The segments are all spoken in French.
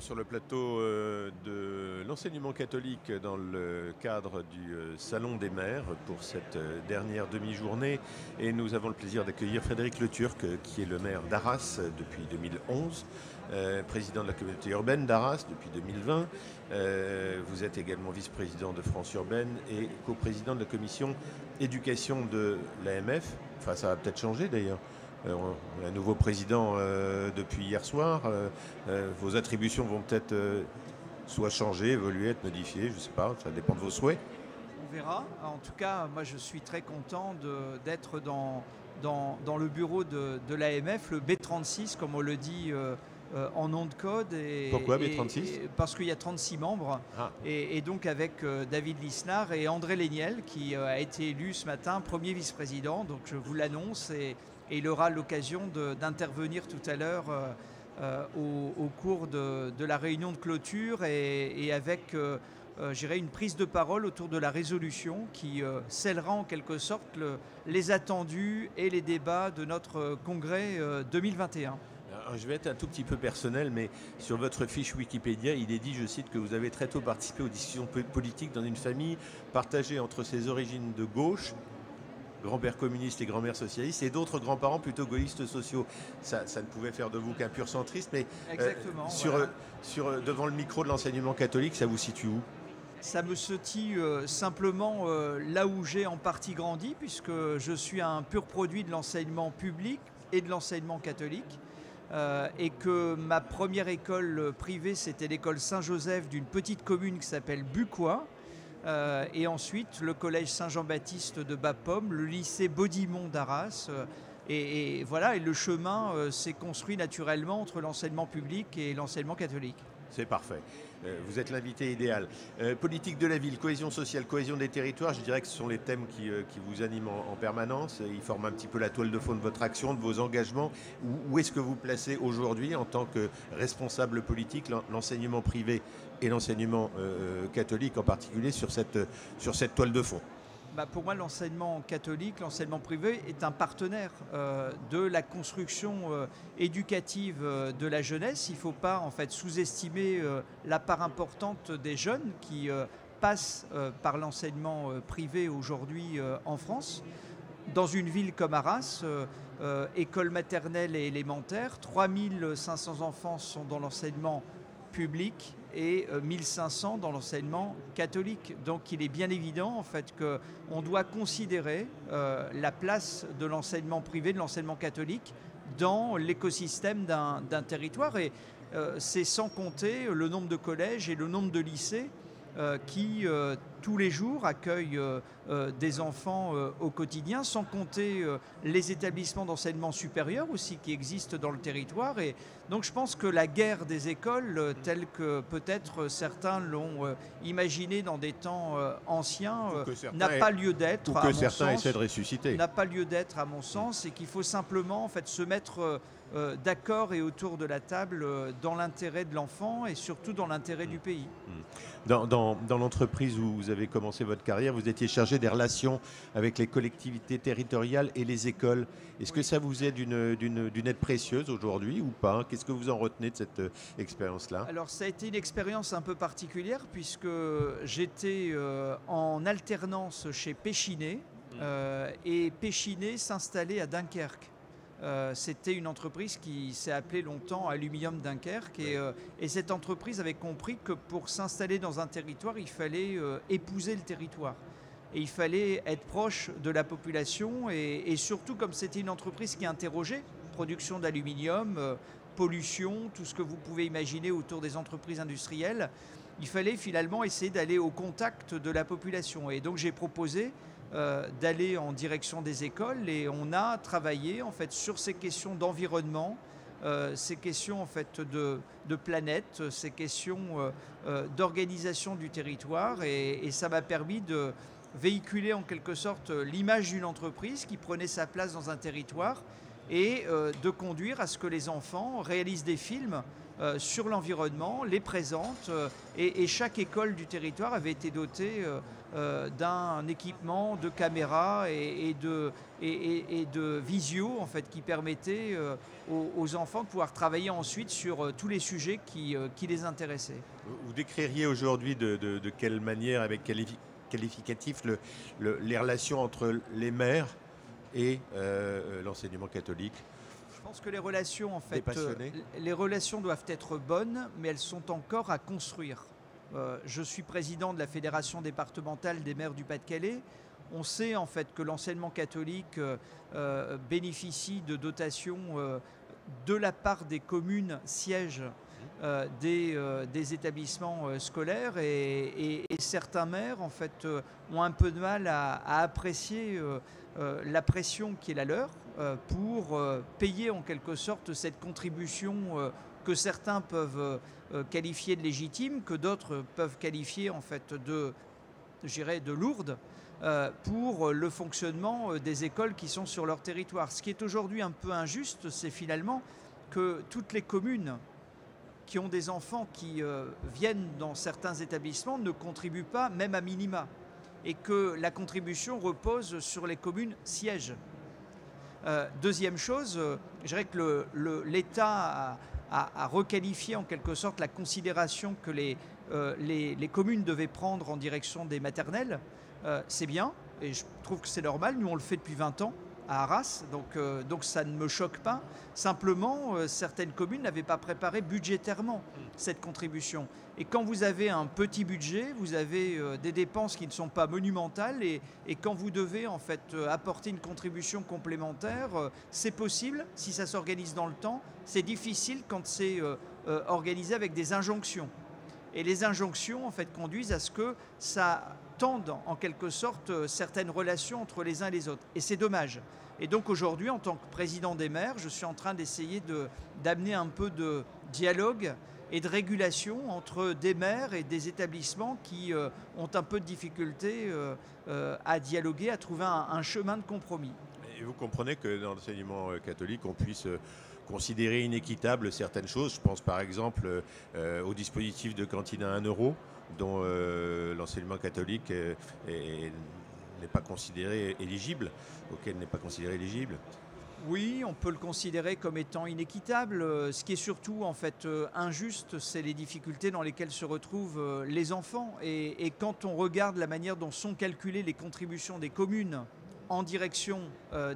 sur le plateau de l'enseignement catholique dans le cadre du Salon des maires pour cette dernière demi-journée. Et nous avons le plaisir d'accueillir Frédéric Le Turc, qui est le maire d'Arras depuis 2011, président de la communauté urbaine d'Arras depuis 2020. Vous êtes également vice-président de France Urbaine et coprésident de la commission éducation de l'AMF. Enfin, ça va peut-être changer d'ailleurs. Un nouveau président depuis hier soir. Vos attributions vont peut-être soit changer, évoluer, être modifiées, je ne sais pas, ça dépend de vos souhaits. On verra. En tout cas, moi je suis très content d'être dans le bureau de l'AMF, le B36, comme on le dit en nom de code. Pourquoi B36? Parce qu'il y a 36 membres. Ah. Et donc avec David Lisnard et André Léniel, qui a été élu ce matin premier vice-président. Donc je vous l'annonce et il aura l'occasion d'intervenir tout à l'heure au cours de la réunion de clôture et avec une prise de parole autour de la résolution qui scellera en quelque sorte les attendus et les débats de notre congrès 2021. Alors, je vais être un tout petit peu personnel, mais sur votre fiche Wikipédia, il est dit, je cite, que vous avez très tôt participé aux discussions politiques dans une famille partagée entre ses origines de gauche, grand-père communiste et grand-mère socialiste, et d'autres grands-parents plutôt gaullistes sociaux. Ça ne pouvait faire de vous qu'un pur centriste, mais exactement, devant le micro de l'enseignement catholique, ça vous situe où? Ça me situe simplement là où j'ai en partie grandi, puisque je suis un pur produit de l'enseignement public et de l'enseignement catholique, et que ma première école privée, c'était l'école Saint-Joseph d'une petite commune qui s'appelle Bucois. Et ensuite le collège Saint-Jean-Baptiste de Bapaume, le lycée Baudimont d'Arras. Et voilà, et le chemin s'est construit naturellement entre l'enseignement public et l'enseignement catholique. C'est parfait. Vous êtes l'invité idéal. Politique de la ville, cohésion sociale, cohésion des territoires, je dirais que ce sont les thèmes qui vous animent en permanence. Ils forment un petit peu la toile de fond de votre action, de vos engagements. Où est-ce que vous placez aujourd'hui en tant que responsable politique l'enseignement privé et l'enseignement catholique en particulier sur cette toile de fond? Pour moi, l'enseignement catholique, l'enseignement privé est un partenaire de la construction éducative de la jeunesse. Il ne faut pas en fait sous-estimer la part importante des jeunes qui passent par l'enseignement privé aujourd'hui en France. Dans une ville comme Arras, école maternelle et élémentaire, 3500 enfants sont dans l'enseignement public et 1500 dans l'enseignement catholique. Donc il est bien évident en fait qu'on doit considérer la place de l'enseignement privé, de l'enseignement catholique dans l'écosystème d'un territoire. Et c'est sans compter le nombre de collèges et le nombre de lycées qui tous les jours accueillent des enfants au quotidien, sans compter les établissements d'enseignement supérieur aussi qui existent dans le territoire. Et donc je pense que la guerre des écoles, telle que peut-être certains l'ont imaginée dans des temps anciens, n'a pas lieu d'être. Ou que certains essaient de ressusciter. N'a pas lieu d'être à mon sens, et qu'il faut simplement en fait se mettre d'accord et autour de la table dans l'intérêt de l'enfant et surtout dans l'intérêt du pays. Dans l'entreprise où vous avez commencé votre carrière, vous étiez chargé des relations avec les collectivités territoriales et les écoles. Est-ce que ça vous est d'une aide précieuse aujourd'hui ou pas? Qu'est-ce que vous en retenez de cette expérience-là? Alors ça a été une expérience un peu particulière puisque j'étais en alternance chez Péchinet et Péchinet s'installait à Dunkerque. C'était une entreprise qui s'est appelée longtemps Aluminium Dunkerque et cette entreprise avait compris que pour s'installer dans un territoire, il fallait épouser le territoire. Et il fallait être proche de la population et surtout comme c'était une entreprise qui interrogeait, production d'aluminium, pollution, tout ce que vous pouvez imaginer autour des entreprises industrielles, il fallait finalement essayer d'aller au contact de la population. Et donc j'ai proposé d'aller en direction des écoles et on a travaillé en fait sur ces questions d'environnement, ces questions en fait de planète, ces questions d'organisation du territoire et ça m'a permis de véhiculer en quelque sorte l'image d'une entreprise qui prenait sa place dans un territoire et de conduire à ce que les enfants réalisent des films sur l'environnement, les présentent et chaque école du territoire avait été dotée d'un équipement de caméra et de visio en fait, qui permettait aux enfants de pouvoir travailler ensuite sur tous les sujets qui les intéressaient. Vous décririez aujourd'hui de quelle manière, avec qualificatif, les relations entre les maires et l'enseignement catholique? Je pense que les relations, en fait, Dépassionnées. les relations doivent être bonnes, mais elles sont encore à construire. Je suis président de la Fédération départementale des maires du Pas-de-Calais. On sait en fait que l'enseignement catholique bénéficie de dotations de la part des communes sièges des établissements scolaires et certains maires en fait ont un peu de mal à apprécier la pression qui est la leur pour payer en quelque sorte cette contribution que certains peuvent qualifier de légitime, que d'autres peuvent qualifier en fait je dirais, de lourde pour le fonctionnement des écoles qui sont sur leur territoire. Ce qui est aujourd'hui un peu injuste, c'est finalement que toutes les communes qui ont des enfants qui viennent dans certains établissements ne contribuent pas, même à minima, et que la contribution repose sur les communes sièges. Deuxième chose, je dirais que l'État a requalifié en quelque sorte la considération que les communes devaient prendre en direction des maternelles. C'est bien, et je trouve que c'est normal, nous on le fait depuis 20 ans à Arras, donc ça ne me choque pas. Simplement, certaines communes n'avaient pas préparé budgétairement cette contribution. Et quand vous avez un petit budget, vous avez des dépenses qui ne sont pas monumentales, et quand vous devez en fait apporter une contribution complémentaire, c'est possible si ça s'organise dans le temps. C'est difficile quand c'est organisé avec des injonctions. Et les injonctions en fait conduisent à ce que ça tende en quelque sorte certaines relations entre les uns et les autres. Et c'est dommage. Et donc aujourd'hui, en tant que président des maires, je suis en train d'essayer d'amener un peu de dialogue et de régulation entre des maires et des établissements qui ont un peu de difficulté à dialoguer, à trouver un chemin de compromis. Et vous comprenez que dans l'enseignement catholique, on puisse considérer inéquitable certaines choses. Je pense par exemple au dispositif de cantine à 1 euro, dont l'enseignement catholique n'est pas considéré éligible, auquel n'est pas considéré éligible. Oui, on peut le considérer comme étant inéquitable. Ce qui est surtout en fait injuste, c'est les difficultés dans lesquelles se retrouvent les enfants. Et quand on regarde la manière dont sont calculées les contributions des communes en direction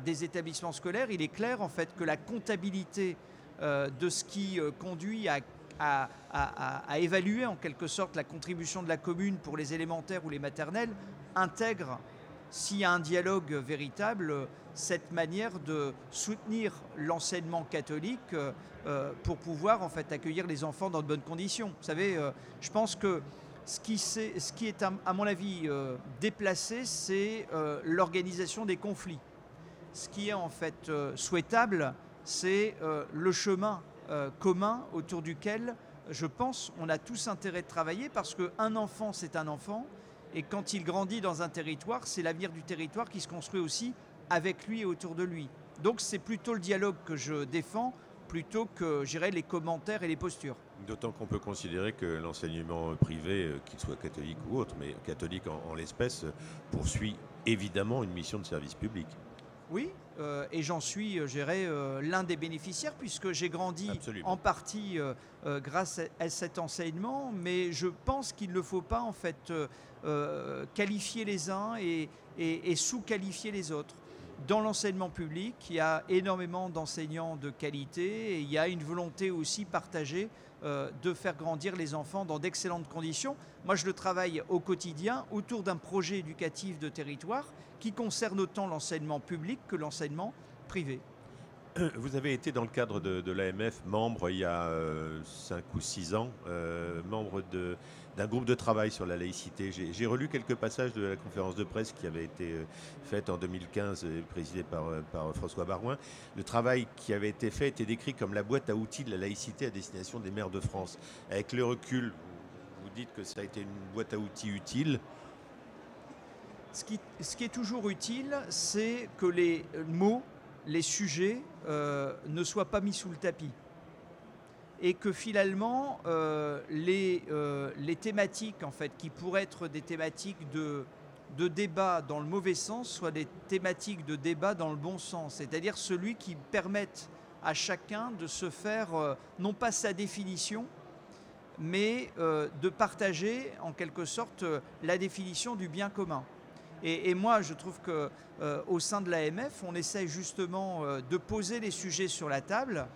des établissements scolaires, il est clair en fait que la comptabilité de ce qui conduit à évaluer en quelque sorte la contribution de la commune pour les élémentaires ou les maternelles intègre, s'il y a un dialogue véritable, cette manière de soutenir l'enseignement catholique pour pouvoir en fait accueillir les enfants dans de bonnes conditions. Vous savez, je pense que ce qui est à mon avis déplacé, c'est l'organisation des conflits. Ce qui est en fait souhaitable, c'est le chemin commun autour duquel, je pense, on a tous intérêt de travailler, parce qu'un enfant, c'est un enfant, et quand il grandit dans un territoire, c'est l'avenir du territoire qui se construit aussi avec lui et autour de lui. Donc c'est plutôt le dialogue que je défends, plutôt que, je dirais, les commentaires et les postures. D'autant qu'on peut considérer que l'enseignement privé, qu'il soit catholique ou autre, mais catholique en l'espèce, poursuit évidemment une mission de service public. Oui, et j'en suis, je dirais, l'un des bénéficiaires, puisque j'ai grandi Absolument. en partie grâce à cet enseignement, mais je pense qu'il ne faut pas en fait qualifier les uns et sous-qualifier les autres. Dans l'enseignement public, il y a énormément d'enseignants de qualité, et il y a une volonté aussi partagée de faire grandir les enfants dans d'excellentes conditions. Moi, je le travaille au quotidien autour d'un projet éducatif de territoire qui concerne autant l'enseignement public que l'enseignement privé. Vous avez été dans le cadre de l'AMF membre il y a 5 ou 6 ans, membre d'un groupe de travail sur la laïcité. J'ai relu quelques passages de la conférence de presse qui avait été faite en 2015 et présidée par François Barouin. Le travail qui avait été fait était décrit comme la boîte à outils de la laïcité à destination des maires de France. Avec le recul, vous dites que ça a été une boîte à outils utile. Ce qui est toujours utile, c'est que les mots, les sujets ne soient pas mis sous le tapis. Et que finalement, les thématiques en fait, qui pourraient être des thématiques de de débat dans le mauvais sens soient des thématiques de débat dans le bon sens, c'est-à-dire celui qui permette à chacun de se faire, non pas sa définition, mais de partager en quelque sorte la définition du bien commun. Et moi, je trouve qu'au sein de l'AMF, on essaye justement de poser les sujets sur la table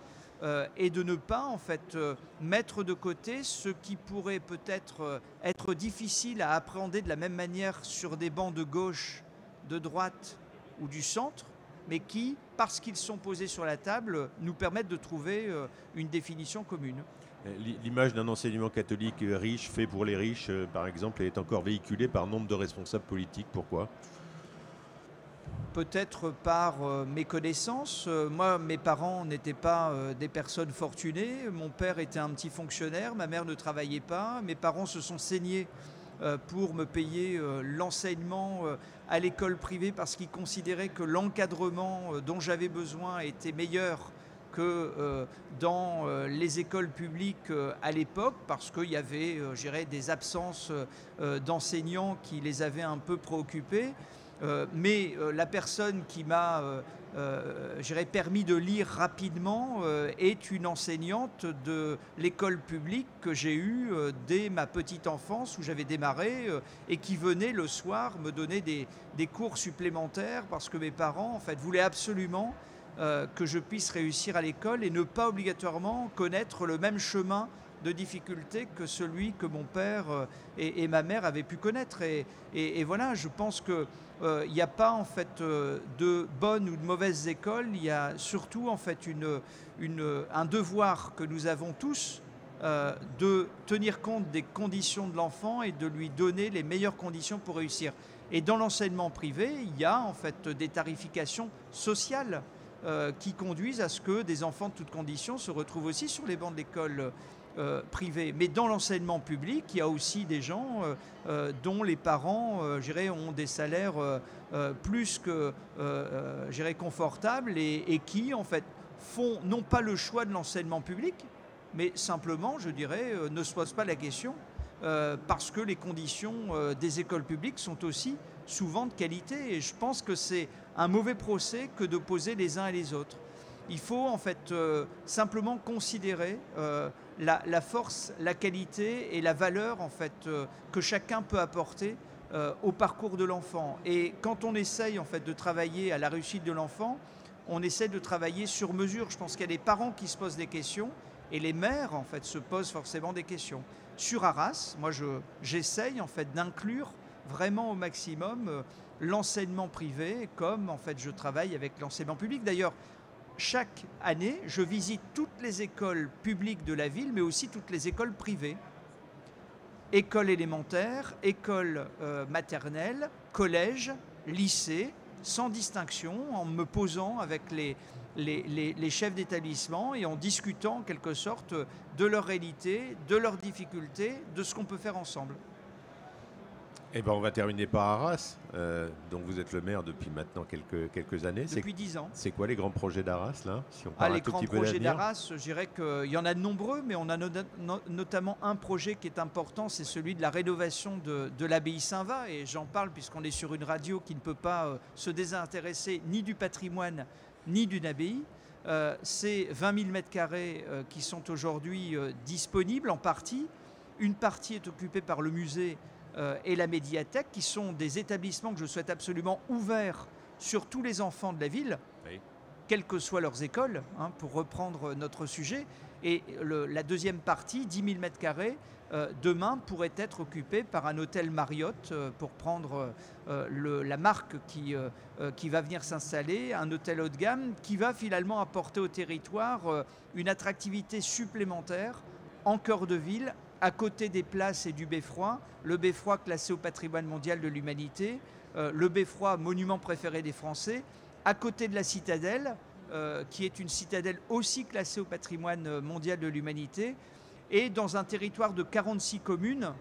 et de ne pas en fait mettre de côté ce qui pourrait peut-être être difficile à appréhender de la même manière sur des bancs de gauche, de droite ou du centre, mais qui, parce qu'ils sont posés sur la table, nous permettent de trouver une définition commune. L'image d'un enseignement catholique riche, fait pour les riches, par exemple, est encore véhiculée par nombre de responsables politiques. Pourquoi ? Peut-être par méconnaissance. Moi, mes parents n'étaient pas des personnes fortunées. Mon père était un petit fonctionnaire, ma mère ne travaillait pas. Mes parents se sont saignés pour me payer l'enseignement à l'école privée parce qu'ils considéraient que l'encadrement dont j'avais besoin était meilleur que dans les écoles publiques à l'époque, parce qu'il y avait, je dirais, des absences d'enseignants qui les avaient un peu préoccupés. Mais la personne qui m'a permis de lire rapidement est une enseignante de l'école publique que j'ai eue dès ma petite enfance où j'avais démarré et qui venait le soir me donner des cours supplémentaires parce que mes parents en fait voulaient absolument que je puisse réussir à l'école et ne pas obligatoirement connaître le même chemin de difficultés que celui que mon père et ma mère avaient pu connaître. Et voilà, je pense que il n'y a pas en fait de bonnes ou de mauvaises écoles, il y a surtout en fait un devoir que nous avons tous de tenir compte des conditions de l'enfant et de lui donner les meilleures conditions pour réussir. Et dans l'enseignement privé, il y a en fait des tarifications sociales qui conduisent à ce que des enfants de toutes conditions se retrouvent aussi sur les bancs de l'école privée. Mais dans l'enseignement public, il y a aussi des gens dont les parents ont des salaires plus que confortables et qui en fait font non pas le choix de l'enseignement public, mais simplement, je dirais, ne se posent pas la question parce que les conditions des écoles publiques sont aussi souvent de qualité. Et je pense que c'est un mauvais procès que d'opposer les uns et les autres. Il faut en fait simplement considérer la force, la qualité et la valeur en fait que chacun peut apporter au parcours de l'enfant. Et quand on essaye en fait de travailler à la réussite de l'enfant, on essaie de travailler sur mesure. Je pense qu'il y a des parents qui se posent des questions et les mères en fait se posent forcément des questions. Sur Arras, moi j'essaye en fait d'inclure vraiment au maximum l'enseignement privé comme en fait je travaille avec l'enseignement public. D'ailleurs, chaque année, je visite toutes les écoles publiques de la ville, mais aussi toutes les écoles privées. Écoles élémentaires, écoles maternelles, collèges, lycées, sans distinction, en me posant avec les chefs d'établissement et en discutant en quelque sorte de leur réalité, de leurs difficultés, de ce qu'on peut faire ensemble. Eh ben, on va terminer par Arras. Donc vous êtes le maire depuis maintenant quelques années. Depuis 10 ans. C'est quoi les grands projets d'Arras là, si on parle les un tout grands petit peu projets d'avenir? d'Arras, je dirais qu'il y en a de nombreux, mais on a notamment un projet qui est important, c'est celui de la rénovation de l'abbaye Saint-Va. Et j'en parle puisqu'on est sur une radio qui ne peut pas se désintéresser ni du patrimoine ni d'une abbaye. C'est 20 000 mètres carrés qui sont aujourd'hui disponibles en partie. Une partie est occupée par le musée et la médiathèque, qui sont des établissements que je souhaite absolument ouverts sur tous les enfants de la ville, oui, quelles que soient leurs écoles, hein, pour reprendre notre sujet. Et la deuxième partie, 10 000 mètres carrés, demain pourrait être occupée par un hôtel Marriott, pour prendre la marque qui va venir s'installer, un hôtel haut de gamme qui va finalement apporter au territoire une attractivité supplémentaire en cœur de ville, à côté des places et du beffroi, le beffroi classé au patrimoine mondial de l'humanité, le beffroi monument préféré des Français, à côté de la citadelle, qui est une citadelle aussi classée au patrimoine mondial de l'humanité, et dans un territoire de 46 communes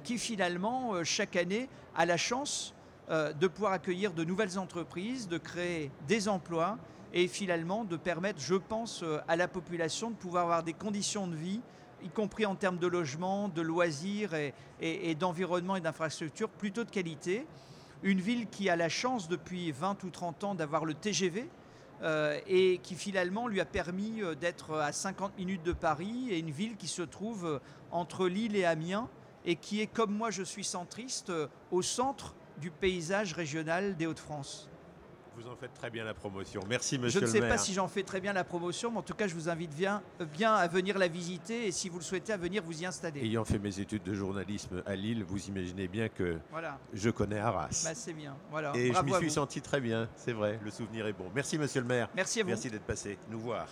qui finalement, chaque année, a la chance de pouvoir accueillir de nouvelles entreprises, de créer des emplois et finalement de permettre, je pense, à la population de pouvoir avoir des conditions de vie, y compris en termes de logement, de loisirs et d'environnement et d'infrastructures plutôt de qualité. Une ville qui a la chance depuis 20 ou 30 ans d'avoir le TGV et qui finalement lui a permis d'être à 50 minutes de Paris, et une ville qui se trouve entre Lille et Amiens et qui est, comme moi je suis centriste, au centre du paysage régional des Hauts-de-France. Vous en faites très bien la promotion. Merci, monsieur le maire. Je ne sais pas si j'en fais très bien la promotion, mais en tout cas, je vous invite bien à venir la visiter, et si vous le souhaitez, à venir vous y installer. Ayant fait mes études de journalisme à Lille, vous imaginez bien que je connais Arras. Bah, c'est bien. Voilà. Et je m'y suis senti très bien, c'est vrai, le souvenir est bon. Merci, monsieur le maire. Merci à vous. Merci d'être passé nous voir.